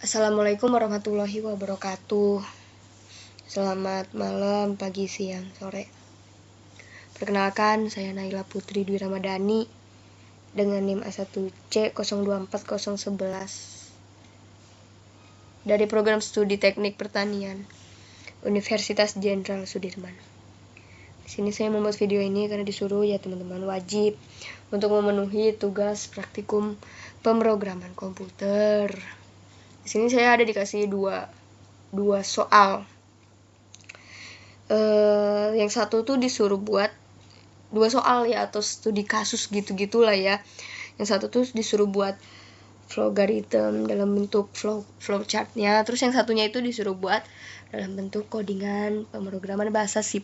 Assalamualaikum warahmatullahi wabarakatuh. Selamat malam, pagi, siang, sore. Perkenalkan, saya Naila Putri Dwi Ramadhani dengan NIM A1C024011 dari program studi Teknik Pertanian Universitas Jenderal Sudirman. Di sini saya membuat video ini karena disuruh ya teman-teman wajib untuk memenuhi tugas praktikum pemrograman komputer. Di sini saya ada dikasih dua soal. Yang satu tuh disuruh buat dua soal ya, atau studi kasus gitu-gitulah ya. Yang satu tuh disuruh buat logaritm dalam bentuk flowchartnya. Terus yang satunya itu disuruh buat dalam bentuk codingan pemrograman bahasa C++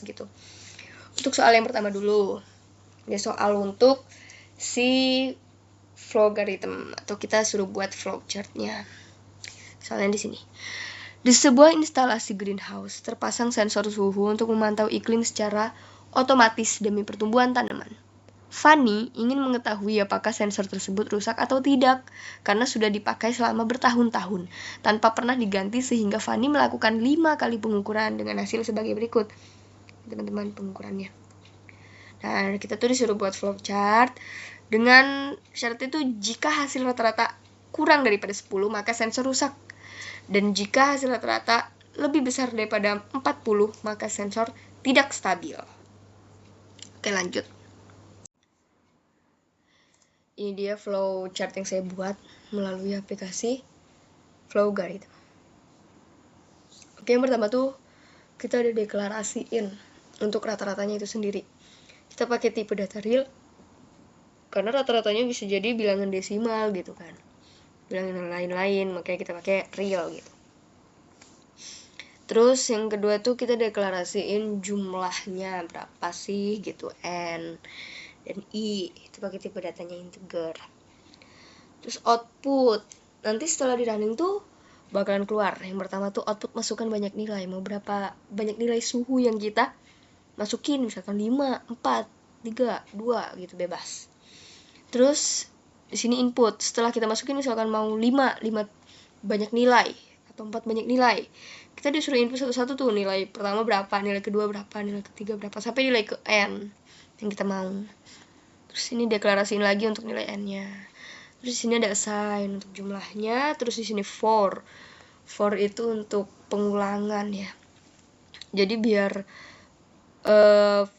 gitu. Untuk soal yang pertama dulu, ini soal untuk si logaritm atau kita suruh buat flowchartnya. Soalnya di sini. Di sebuah instalasi greenhouse terpasang sensor suhu untuk memantau iklim secara otomatis demi pertumbuhan tanaman. Fanny ingin mengetahui apakah sensor tersebut rusak atau tidak, karena sudah dipakai selama bertahun-tahun, tanpa pernah diganti sehingga Fanny melakukan 5 kali pengukuran dengan hasil sebagai berikut. Teman-teman, pengukurannya. Nah, kita tuh disuruh buat flowchart dengan syarat itu jika hasil rata-rata kurang daripada 10, maka sensor rusak. Dan jika hasil rata-rata lebih besar daripada 40, maka sensor tidak stabil. Oke, lanjut. Ini dia flowchart yang saya buat melalui aplikasi Flowgarithm. Oke, yang pertama tuh kita udah deklarasiin untuk rata-ratanya itu sendiri. Kita pakai tipe data real karena rata-ratanya bisa jadi bilangan desimal gitu kan, bilangan lain-lain, makanya kita pakai real gitu. Terus yang kedua tuh kita deklarasiin jumlahnya berapa sih gitu, N dan I, itu pakai tipe datanya integer. Terus output, nanti setelah di running tuh bakalan keluar. Yang pertama tuh output masukkan banyak nilai, mau berapa banyak nilai suhu yang kita masukin, misalkan 5, 4, 3, 2 gitu, bebas. Terus di sini input, setelah kita masukin misalkan mau 5 banyak nilai atau 4 banyak nilai, kita disuruh input satu-satu tuh, nilai pertama berapa, nilai kedua berapa, nilai ketiga berapa, sampai nilai ke N yang kita mau. Terus ini deklarasiin lagi untuk nilai N-nya. Terus di sini ada assign untuk jumlahnya, terus di sini for itu untuk pengulangan ya. Jadi biar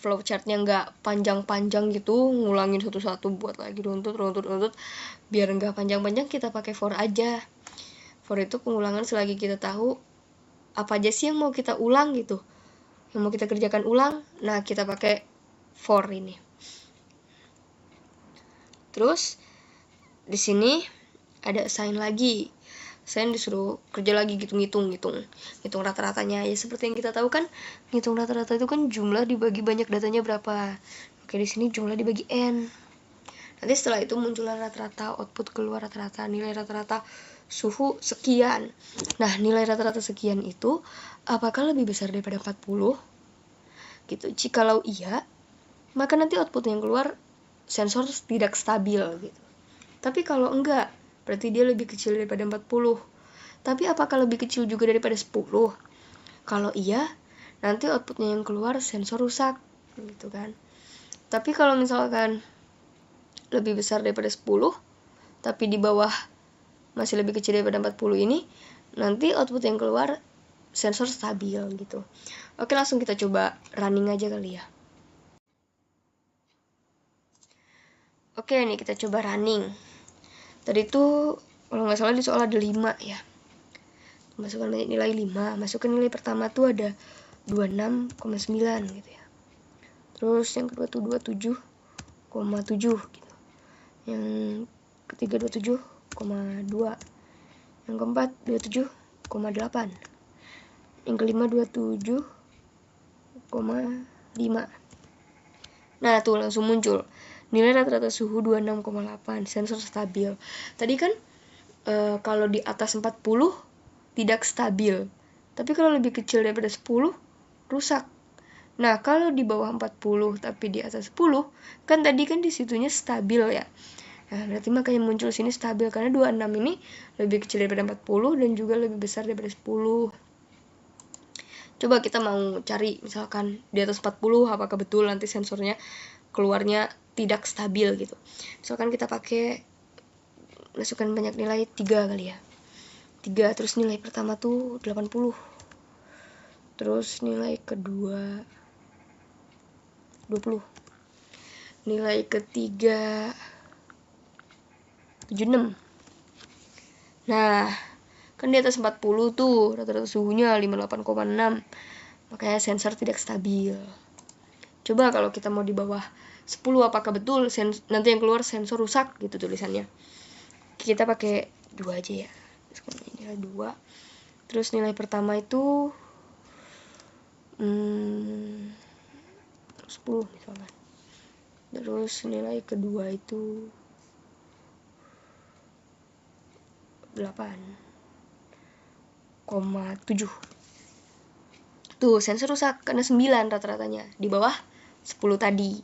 flowchartnya nggak panjang-panjang gitu, ngulangin satu-satu buat lagi runtut, biar nggak panjang-panjang kita pakai for aja. For itu pengulangan selagi kita tahu apa aja sih yang mau kita ulang gitu, yang mau kita kerjakan ulang, nah kita pakai for ini. Terus di sini ada assign lagi. Saya disuruh kerja lagi gitu, ngitung rata-ratanya ya. Seperti yang kita tahu kan, ngitung rata-rata itu kan jumlah dibagi banyak datanya berapa. Oke, di sini jumlah dibagi N. Nanti setelah itu muncullah rata-rata, output keluar rata-rata, nilai rata-rata suhu sekian. Nah, nilai rata-rata sekian itu apakah lebih besar daripada 40? Gitu. Jikalau iya, maka nanti output yang keluar sensor tidak stabil gitu. Tapi kalau enggak, berarti dia lebih kecil daripada 40. Tapi apakah lebih kecil juga daripada 10? Kalau iya, nanti outputnya yang keluar sensor rusak gitu kan. Tapi kalau misalkan lebih besar daripada 10, tapi di bawah masih lebih kecil daripada 40 ini, nanti output yang keluar sensor stabil gitu. Oke, langsung kita coba running aja kali ya. Oke, nih kita coba running. Tadi itu kalau nggak salah di soal ada 5 ya. Masukkan banyak nilai 5. Masukkan nilai pertama tuh ada 26,9 gitu ya. Terus yang kedua tuh 27,7 gitu. Yang ketiga 27,2. Yang keempat 27,8. Yang kelima 27,5. Nah, tuh langsung muncul nilai rata-rata suhu 26,8, sensor stabil. Tadi kan kalau di atas 40 tidak stabil. Tapi kalau lebih kecil daripada 10 rusak. Nah, kalau di bawah 40 tapi di atas 10, kan tadi kan di situnya stabil ya. Nah, berarti makanya muncul sini stabil karena 26 ini lebih kecil daripada 40 dan juga lebih besar daripada 10. Coba kita mau cari misalkan di atas 40, apakah betul nanti sensornya keluarnya tidak stabil gitu. Misalkan kita pakai masukkan banyak nilai 3 kali ya. 3, terus nilai pertama tuh 80. Terus nilai kedua 20. Nilai ketiga 76. Nah, kan di atas 40 tuh rata-rata suhunya 58,6. Makanya sensor tidak stabil. Coba kalau kita mau di bawah 10, apakah betul nanti yang keluar sensor rusak gitu tulisannya. Kita pakai 2 aja ya. Nilai 2. Terus nilai pertama itu 10 misalkan. Terus nilai kedua itu 8,7. Tuh, sensor rusak karena 9 rata-ratanya. Di bawah 10 tadi.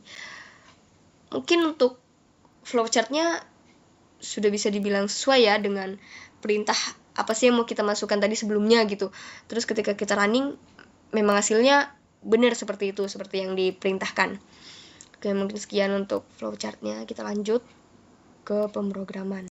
Mungkin untuk flowchartnya sudah bisa dibilang sesuai ya dengan perintah apa sih yang mau kita masukkan tadi sebelumnya gitu. Terus ketika kita running, memang hasilnya benar seperti itu, seperti yang diperintahkan. Oke, mungkin sekian untuk flowchartnya. Kita lanjut ke pemrograman.